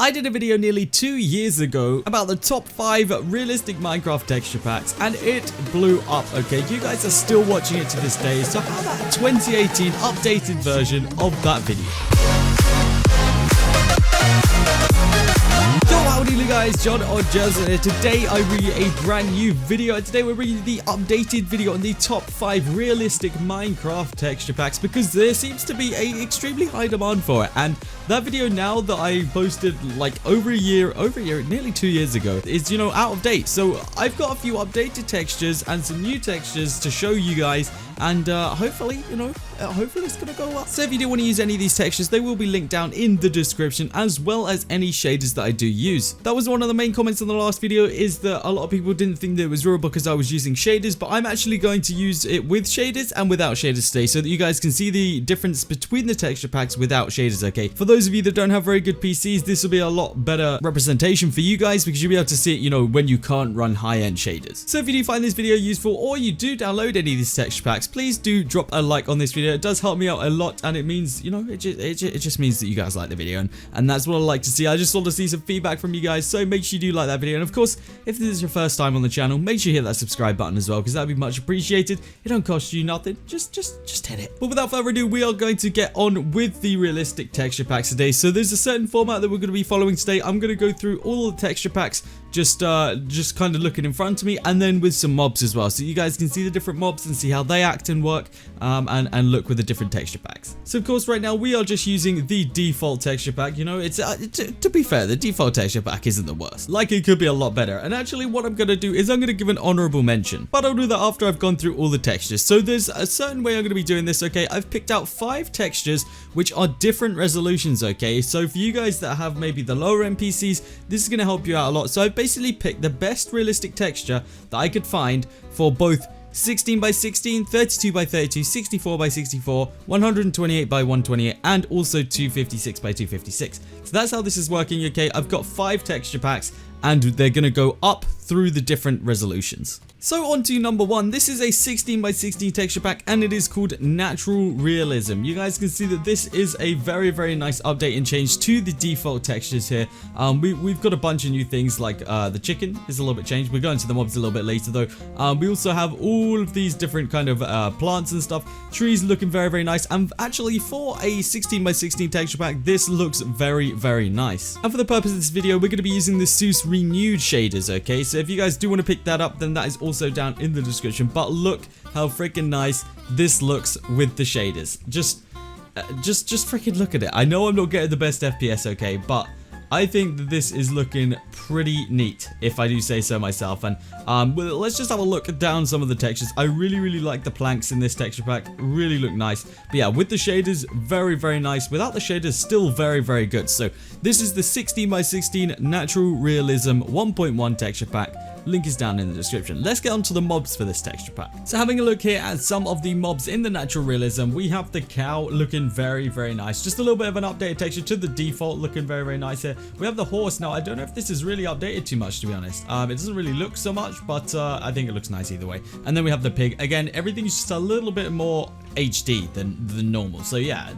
I did a video nearly 2 years ago about the top 5 realistic Minecraft texture packs, and it blew up, okay? You guys are still watching it to this day, so how about a 2018 updated version of that video? Yo, howdy guys, John or Jez here. Today I bring you a brand new video, and today we're bringing you the updated video on the top 5 realistic Minecraft texture packs, because there seems to be a extremely high demand for it. And that video now that I posted like over a year, nearly 2 years ago, is, you know, out of date. So I've got a few updated textures and some new textures to show you guys, and hopefully, you know, hopefully it's gonna go well. So if you do want to use any of these textures, they will be linked down in the description, as well as any shaders that I do use. That was one of the main comments on the last video, is that a lot of people didn't think that it was real because I was using shaders, but I'm actually going to use it with shaders and without shaders today, so that you guys can see the difference between the texture packs without shaders, okay? For those of you that don't have very good PCs, this will be a lot better representation for you guys, because you'll be able to see it, you know, when you can't run high-end shaders. So if you do find this video useful, or you do download any of these texture packs, please do drop a like on this video. It does help me out a lot, and it means, you know, it just means that you guys like the video, and that's what I like to see. I just want to see some feedback from you guys, so make sure you do like that video. And of course, if this is your first time on the channel, make sure you hit that subscribe button as well, because that'd be much appreciated. It don't cost you nothing, just hit it. But without further ado, we are going to get on with the realistic texture packs today. So there's a certain format that we're going to be following today. I'm going to go through all the texture packs, just kind of looking in front of me, and then with some mobs as well, so you guys can see the different mobs and see how they act and work, and look with the different texture packs. So of course, right now we are just using the default texture pack. You know, it's to be fair, the default texture pack isn't the worst. Like, it could be a lot better. And actually, what I'm gonna do is I'm gonna give an honorable mention, but I'll do that after I've gone through all the textures. So there's a certain way I'm gonna be doing this. Okay, I've picked out 5 textures which are different resolutions. Okay, so for you guys that have maybe the lower end PCs, this is gonna help you out a lot. So I've basically picked the best realistic texture that I could find for both 16 by 16, 32 by 32, 64 by 64, 128 by 128, and also 256 by 256. So that's how this is working. Okay, I've got 5 texture packs, and they're gonna go up through the different resolutions. So on to number 1. This is a 16 by 16 texture pack, and it is called Natural Realism. You guys can see that this is a very nice update and change to the default textures here. We've got a bunch of new things, like the chicken is a little bit changed. We're going to the mobs a little bit later though. We also have all of these different kind of plants and stuff. Trees looking very nice, and actually for a 16 by 16 texture pack, this looks very nice. And for the purpose of this video, we're going to be using the SEUS Renewed Shaders. Okay, so if you guys do want to pick that up, then that is also down in the description. But look how freaking nice this looks with the shaders. Just freaking look at it. I know I'm not getting the best FPS, okay, but I think that this is looking pretty neat, if I do say so myself. And well, let's just have a look down some of the textures. I really like the planks in this texture pack. Really look nice. But yeah, with the shaders, very nice. Without the shaders, still very good. So this is the 16 by 16 Natural Realism 1.1 texture pack. Link is down in the description. Let's get on to the mobs for this texture pack. So having a look here at some of the mobs in the Natural Realism, we have the cow looking very nice. Just a little bit of an updated texture to the default, looking very nice here. We have the horse. Now, I don't know if this is really updated too much, to be honest. It doesn't really look so much, but I think it looks nice either way. And then we have the pig. Again, everything's just a little bit more HD than normal. So yeah,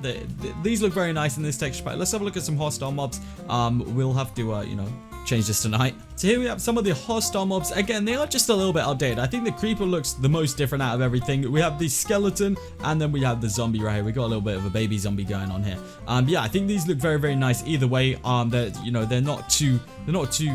these look very nice in this texture pack. Let's have a look at some hostile mobs. We'll have to, you know, change this tonight. So here we have some of the hostile mobs. Again, they are just a little bit outdated. I think the creeper looks the most different out of everything. We have the skeleton, and then we have the zombie right here. We got a little bit of a baby zombie going on here. Yeah, I think these look very nice either way. They're not too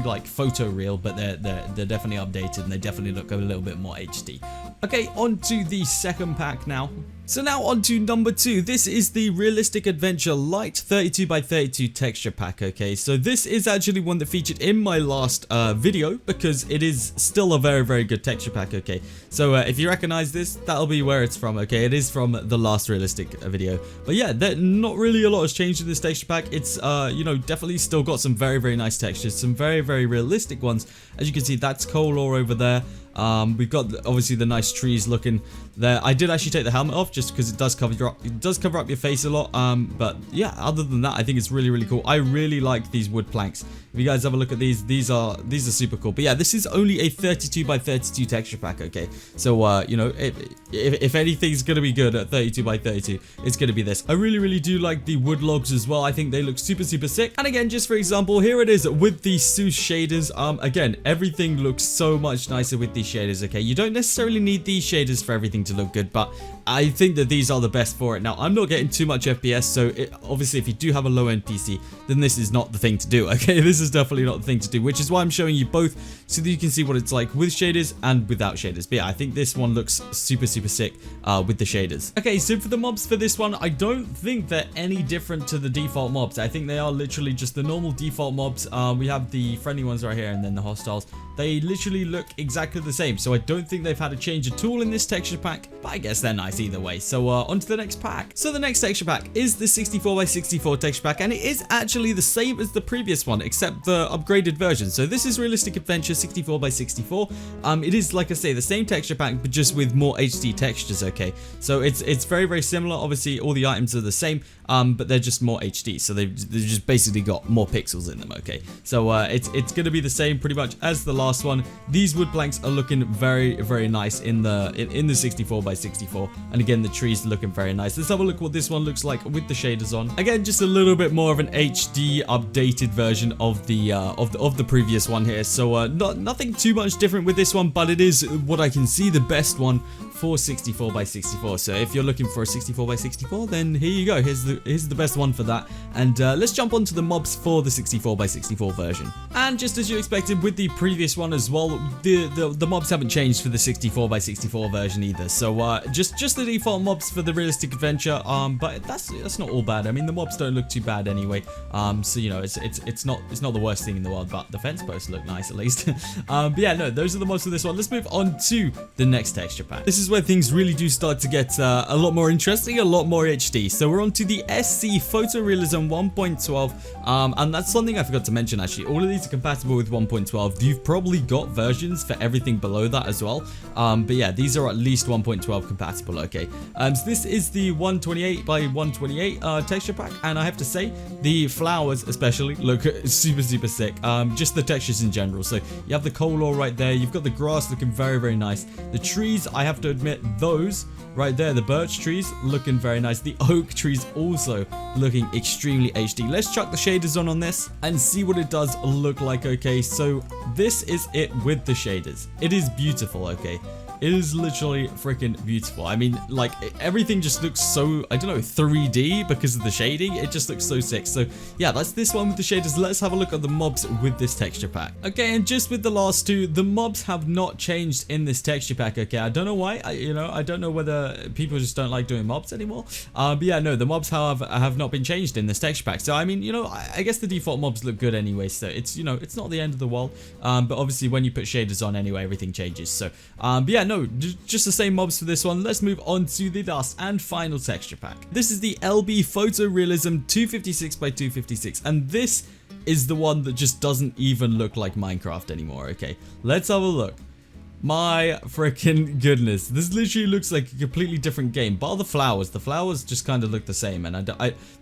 like photo real, but they're definitely updated, and they definitely look a little bit more HD. Okay, on to the second pack now. So now on to number 2. This is the Realistic Adventure Light 32 by 32 texture pack. Okay, so this is actually one that featured in my last video, because it is still a very good texture pack. Okay, so if you recognize this, that'll be where it's from. Okay, it is from the last realistic video. But yeah, not really a lot has changed in this texture pack. It's you know, definitely still got some very nice textures, some very realistic ones. As you can see, that's coal ore over there. We've got obviously the nice trees looking there. I did actually take the helmet off just because it does cover up your face a lot. But yeah, other than that, I think it's really cool. I really like these wood planks. If you guys have a look at these are super cool. But yeah, this is only a 32 by 32 texture pack, okay? So you know, if anything's gonna be good at 32 by 32, it's gonna be this. I really do like the wood logs as well. I think they look super sick. And again, just for example, here it is with the SEUS shaders. Again, everything looks so much nicer with these shaders, okay? You don't necessarily need these shaders for everything to look good, but I think that these are the best for it. Now, I'm not getting too much FPS, so obviously if you do have a low-end PC, then this is not the thing to do, okay? This is definitely not the thing to do, which is why I'm showing you both so that you can see what it's like with shaders and without shaders. But yeah, I think this one looks super sick with the shaders. Okay, so for the mobs for this one, I don't think they're any different to the default mobs. I think they are literally just the normal default mobs. We have the friendly ones right here and then the hostiles. They literally look exactly the same, so I don't think they've had a change at all in this texture pack, but I guess they're nice either way. So on to the next pack. So the next texture pack is the 64 by 64 texture pack, and it is actually the same as the previous one, except the upgraded version. So this is Realistic Adventure 64 by 64. It is, like I say, the same texture pack, but just with more HD textures, okay? So it's very similar. Obviously, all the items are the same, but they're just more HD, so they've just basically got more pixels in them, okay? So it's going to be the same pretty much as the last one. These wood planks are looking very nice in the 64 by 64, and again the trees looking very nice. Let's have a look what this one looks like with the shaders on. Again, just a little bit more of an HD updated version of the previous one here. So nothing too much different with this one, but it is what I can see the best one for 64 by 64. So if you're looking for a 64 by 64, then here you go. Here's the best one for that. And let's jump onto the mobs for the 64 by 64 version. And just as you expected with the previous one as well, the mobs haven't changed for the 64 by 64 version either. So just the default mobs for the Realistic Adventure. But that's not all bad. I mean, the mobs don't look too bad anyway. So you know, it's not the worst thing in the world. But the fence posts look nice at least. But yeah, no, those are the mobs for this one. Let's move on to the next texture pack. This is where things really do start to get a lot more interesting, a lot more HD. So we're on to the SC Photorealism 1.12, and that's something I forgot to mention actually. All of these are compatible with 1.12. You've probably got versions for everything below that as well, but yeah, these are at least 1.12 compatible, okay? So this is the 128 by 128 texture pack, and I have to say the flowers especially look super sick. Just the textures in general. So you have the coal ore right there, you've got the grass looking very nice. The trees, I have to admit, those right there, the birch trees looking very nice. The oak trees also looking extremely HD. Let's chuck the shaders on this and see what it does look like, okay? So this is it with the shaders. It is beautiful, okay? It is literally freaking beautiful. I mean, like, everything just looks so, I don't know, 3D because of the shading. It just looks so sick. So yeah, that's this one with the shaders. Let's have a look at the mobs with this texture pack. Okay, and just with the last two, the mobs have not changed in this texture pack, okay? I don't know why. I don't know whether people just don't like doing mobs anymore. But yeah, no, the mobs have not been changed in this texture pack. So I mean, you know, I guess the default mobs look good anyway. So it's, you know, it's not the end of the world. But obviously when you put shaders on anyway, everything changes. So but yeah, no, just the same mobs for this one. Let's move on to the last and final texture pack. This is the LB Photorealism 256 by 256, and this is the one that just doesn't even look like Minecraft anymore, okay? Let's have a look. My freaking goodness, this literally looks like a completely different game. Bar the flowers just kind of look the same, and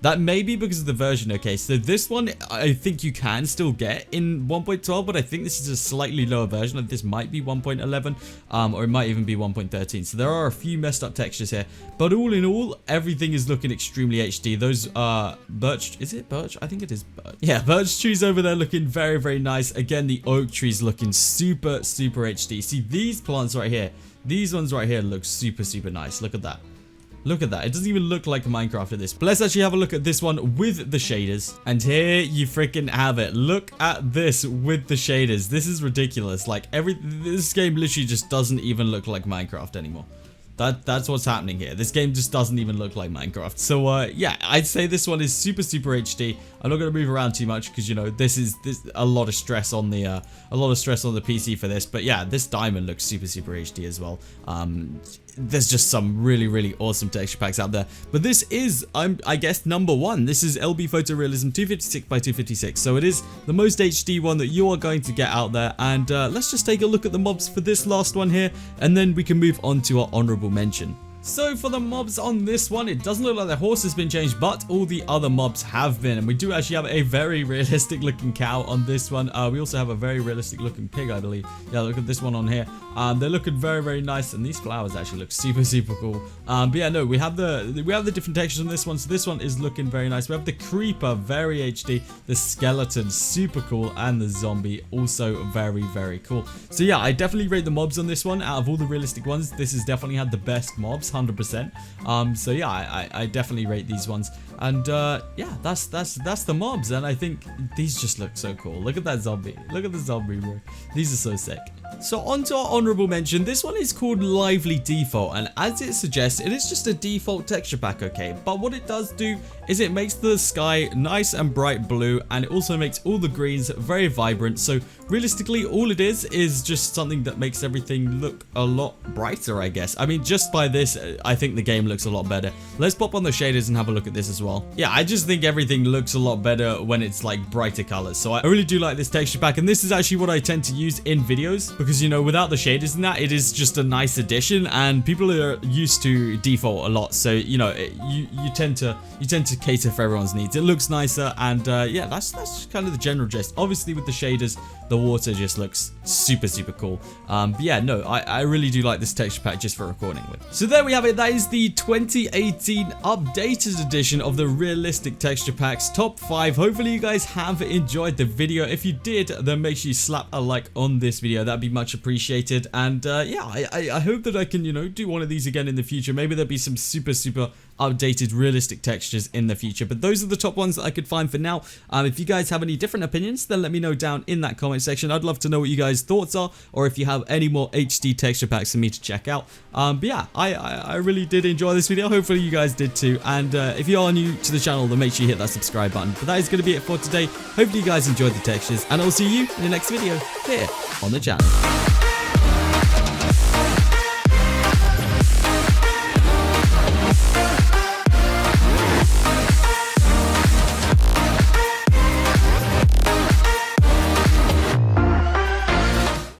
that may be because of the version, okay? So this one I think you can still get in 1.12, but I think this is a slightly lower version. Like, this might be 1.11, or it might even be 1.13. So there are a few messed up textures here, but all in all, everything is looking extremely HD. Those birch, is it birch? I think it is birch. Yeah, birch trees over there looking very nice. Again, the oak trees looking super HD. See, these plants right here, these ones right here look super nice. Look at that. Look at that. It doesn't even look like Minecraft at this. But let's actually have a look at this one with the shaders. And here you freaking have it. Look at this with the shaders. This is ridiculous. Like, this game literally just doesn't even look like Minecraft anymore. That's what's happening here. This game just doesn't even look like Minecraft. So yeah, I'd say this one is super HD. I'm not going to move around too much because, you know, this a lot of stress on the PC for this. But yeah, this diamond looks super HD as well. There's just some really awesome texture packs out there, but this is, I guess, number one. This is LB Photorealism 256 by 256, so it is the most HD one that you are going to get out there. And let's just take a look at the mobs for this last one here, and then we can move on to our honorable mention. So for the mobs on this one, it doesn't look like the horse has been changed, but all the other mobs have been. And we do actually have a very realistic looking cow on this one. We also have a very realistic looking pig, I believe. Yeah, look at this one on here. They're looking very, very nice, and these flowers actually look super, super cool. But yeah, no, we have the different textures on this one. So this one is looking very nice. We have the creeper, very HD, the skeleton, super cool, and the zombie, also very, very cool. So yeah, I definitely rate the mobs on this one. Out of all the realistic ones, this has definitely had the best mobs, 100%. So yeah, I definitely rate these ones. And yeah, that's the mobs, and I think these just look so cool. Look at that zombie. Look at the zombie, bro. These are so sick. So on to our honorable mention. This one is called Lively Default, and as it suggests, it is just a default texture pack, okay? But what it does do is it makes the sky nice and bright blue, and it also makes all the greens very vibrant. So realistically, all it is just something that makes everything look a lot brighter, I guess. I mean, just by this, I think the game looks a lot better. Let's pop on the shaders and have a look at this as well. Yeah, I just think everything looks a lot better when it's like brighter colors. So I really do like this texture pack, and this is actually what I tend to use in videos, because you know, without the shaders and that, it is just a nice addition, and people are used to default a lot. So you know, you tend to cater for everyone's needs. It looks nicer, and yeah, that's kind of the general gist. Obviously, with the shaders, the water just looks super, super cool. But yeah, no, I really do like this texture pack just for recording with. So there we have it. That is the 2018 updated edition of the realistic texture packs top 5. Hopefully you guys have enjoyed the video. If you did, then make sure you slap a like on this video. That'd be much appreciated. And yeah, I hope that I can, you know, do one of these again in the future. Maybe there'll be some super, super updated realistic textures in the future, but those are the top ones that I could find for now. If you guys have any different opinions, then let me know down in that comment section. I'd love to know what you guys' thoughts are, or if you have any more HD texture packs for me to check out. But yeah, I really did enjoy this video. Hopefully you guys did too. And if you are new to the channel, then make sure you hit that subscribe button. But that is going to be it for today. Hopefully you guys enjoyed the textures, and I'll see you in the next video here on the channel.